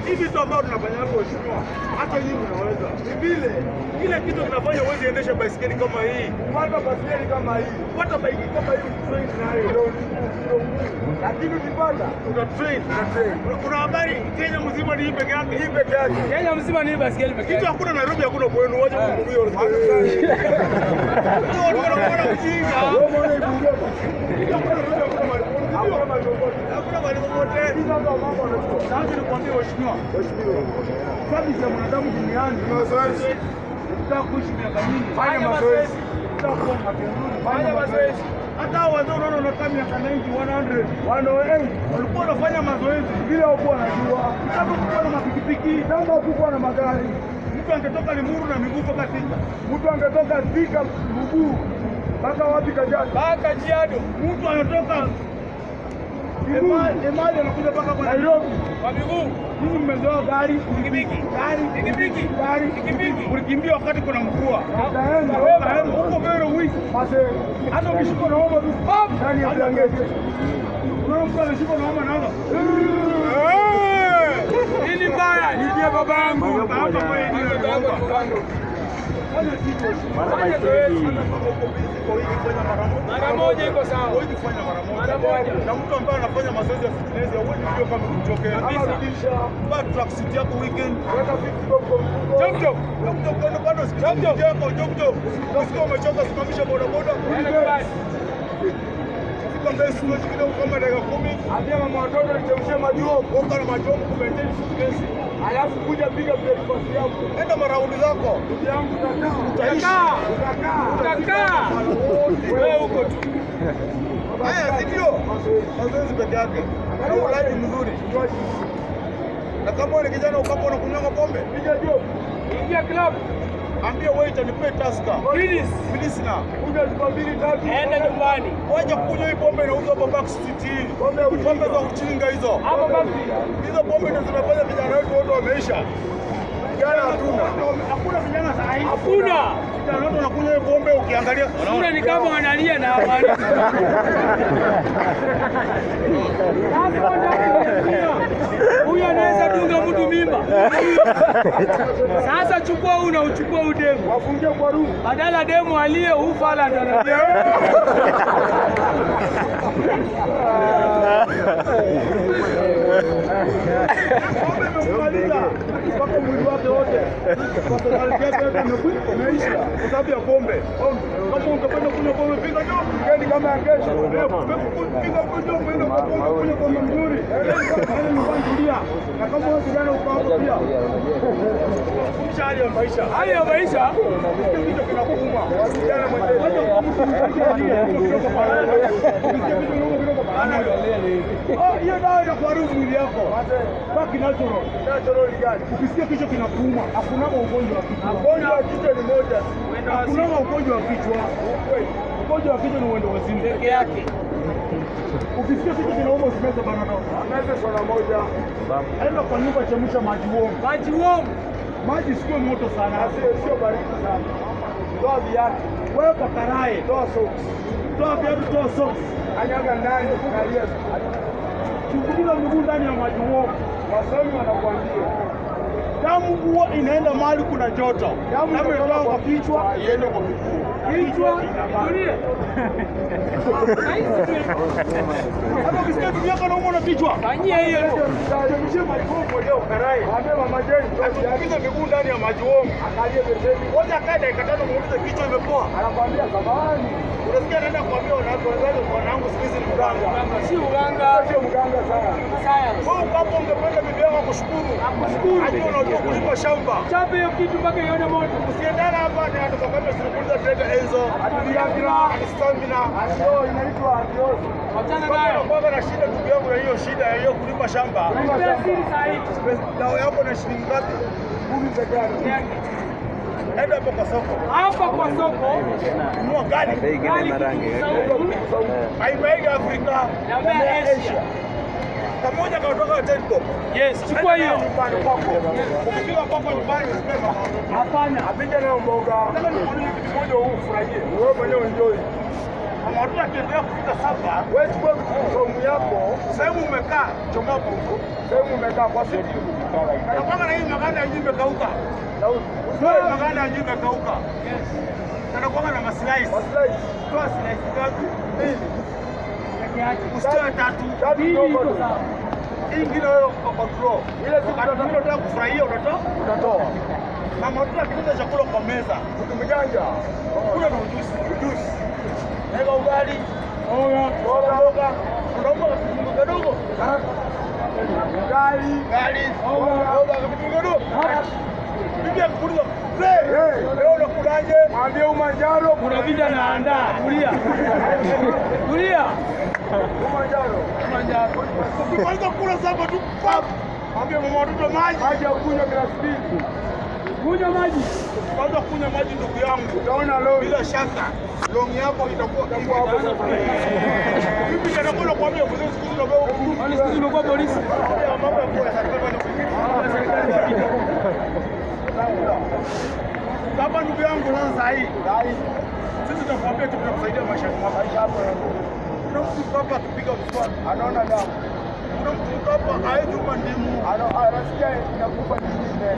Hivi vitu ambavyo tunafanya hapo mheshimiwa, hata nyinyi mnaweza. Ni vile kile kitu kinafanya uweze endesha baisikeli kama hii. Pata baisikeli kama hii. Pata bike kama hii train nayo. Lakini ukipata una train. Kuna habari Kenya mzima ni hii peke yake. Hii peke yake. Kenya mzima ni hii baisikeli peke yake. Kitu hakuna Nairobi, hakuna kwenu, waje kumbuyo. Ndio unaona ujinga. Hakuna bali popote. Sasa nikwambie mheshimiwa. Sababu ya mwanadamu duniani ni mazoezi. Unataka kuishi miaka mingi, fanya mazoezi. Unataka kuwa mapinduzi, fanya mazoezi. Hata wazee unaona unakaa miaka 90, 100, 108 walikuwa wanafanya mazoezi bila kuwa wanajua. Kama kuwa na mapikipiki, kama kuwa na magari. Mtu angetoka Limuru na miguu mpaka Thika. Mtu angetoka Thika mguu mpaka wapi Kajiado? Mpaka Kajiado. Mtu anatoka Emali anakuja mpaka kwa Nairobi kwa miguu. Ninyi mmezoea gari, pikipiki. Ulikimbia wakati kuna mvua. Utaenda huko mbele wiki. Hata ukishikwa na homa tu ndani ya blanketi. Unaona mtu anashikwa na homa naanza. Nini mbaya? Nitie babangu. Hapa kwa hiyo. Mara moja iko sawa. Wewe fanya mara moja. Na mtu ambaye anafanya mazoezi ya fitness hauwezi kujua kama kutokea. Kabisa. Bado tutakusitia hapo weekend. Weka 50 jog. Ndio bado jog. Usikie umechoka, simamisha boda boda. Kama mbele sio kidogo kama dakika 10. Ambia mama watoto nichemshie maji wao, oka na maji wao kumentain fitness. Alafu kuja piga breakfast yako. Enda maraundi zako. Ndugu yangu utakaa. Wewe uko tu. Haya ndio. Mazoezi peke yake. Na ulaji mzuri. Na kama wewe kijana ukapo unakunywa pombe, piga job. Ingia club. Ambia waiter nipe taska. Please na. Kuja chupa 2-3. Enda nyumbani. Waje kunywa hii pombe inauzwa hapa Back Street hii. Pombe za kuchinga hizo. Hapa Back Street. Hizo pombe ndio zinafanya vijana wetu wote wameisha. Vijana hakuna vijana saa hii. Hakuna. Vijana wote wanakunywa hii pombe ukiangalia. Unaona ni kama wanalia na habari. Huyu anaweza dunga mtu mimba. Sasa chukua uchukua udemu. Wafungie kwa room. Badala demu alie ufala ndio analia. Mpaka mwili wake wote. Kwa sababu imeisha kwa sababu ya pombe. Kama ungependa kunywa pombe piga job. Ngeni kama ya kesho. Piga job ndio kunywa pombe mzuri. Ndio. Na kama wewe kijana uko hapo pia. Kumsha hali ya maisha. Hali ya maisha kitu kinakuuma. Kijana mwenyewe. Hiyo dawa inakuharibu mwili yako. Baki natural. Natural gani? Ukisikia kichwa kinakuuma, hakuna ugonjwa wa kichwa. Ugonjwa wa kichwa ni moja. Hakuna ugonjwa wa kichwa. Ugonjwa wa kichwa ni uende wazimu peke yake. Ukisikia kichwa kinauma usimeze banana. Meze swala moja. Enda kwa nyumba, chemsha maji warm. Maji sio moto sana, sio baridi sana. Toa viatu. Weka karai, toa socks. Toa viatu, toa socks. Anyaga ndani, angalia. Chungulia mguu ndani ya maji warm. Wasomi wanakuambia damu huwa inaenda mahali kuna joto. Damu inatoka kwa kichwa iende kwa miguu. Kichwa tulia. Hapo ukisikia kitu yako nauma na kichwa, fanyia hiyo. Chemsha maji warm leo karai. Ambia mama Jane, tukipiga miguu ndani ya maji warm. Angalie beseni. Ngoja kae dakika 5 muulize kichwa imepoa. Anakuambia zamani. Unasikia anaenda kuambia wanaanza wanangu siku ni mganga. Si uganga. Sio mganga sana. Science. Wewe ukapo ungependa bibi yako kushukuru. Hadi unajua kulipa shamba. Chape hiyo kitu mpaka ione moto. Usiendana hapa na atakwambia sikuuliza trade Enzo. Ativiagra, stamina. Ndio inaitwa antiosi. Achana nayo. Kwa na shida ndugu yangu na hiyo shida ya hiyo kulipa shamba. Siri sahihi. Dawa yako na shilingi ngapi? 10 peke yake. Enda hapo kwa soko. Hapa kwa soko. Nunua gari. Haibaiga Afrika. Na Asia. Kamoja kutoka Tempo. Yes, chukua hiyo. Ukifika kwako nyumbani usipema. Hapana. Apige leo mboga. Nataka nikuone kitu moja ufurahie. Wewe mwenyewe enjoy. Kama watu wakiendelea kufika saba, wewe chukua somu yako, sehemu umekaa, chomoa huko. Sehemu umekaa kwa sisi. Kana kwamba na hii maganda ya jimbe kauka. Wewe maganda ya jimbe kauka. Yes. Kana kwamba na maslahi. Maslahi. Toa slice ngapi? 2. Usitoe 3. Hii ingine wewe control. Ile siku unataka kufurahia utatoa. Mama watu wakipika chakula kwa meza. Mjanja. Kula na ujuzi. Ega ugali. Mboga. Unaomba kitu kidogo. Ugali. Mboga kitu kidogo. Bibi akuuliza, leo unakulaje? Mwambie Umanjaro kuna vita naandaa. Tulia. Umanjaro. Ukimaliza kula sasa tu pap. Mwambie mama watoto maji ya kunywa glasi 2. Kunywa maji. Kwanza kunywa maji ndugu yangu. Utaona leo bila shaka longi yako itakuwa hapo sasa. Bibi anakuwa kuambia kwa siku hizo ndio wale siku zimekuwa polisi. Mambo ya kwa serikali Kama ndugu yangu sasa hii. Sisi tunakuambia tunakusaidia maisha hapo. Kuna mtu hapa akipiga mswaki anaona damu. Kuna mtu hapa haezi ndimu. Anasikia inakufa nyingine.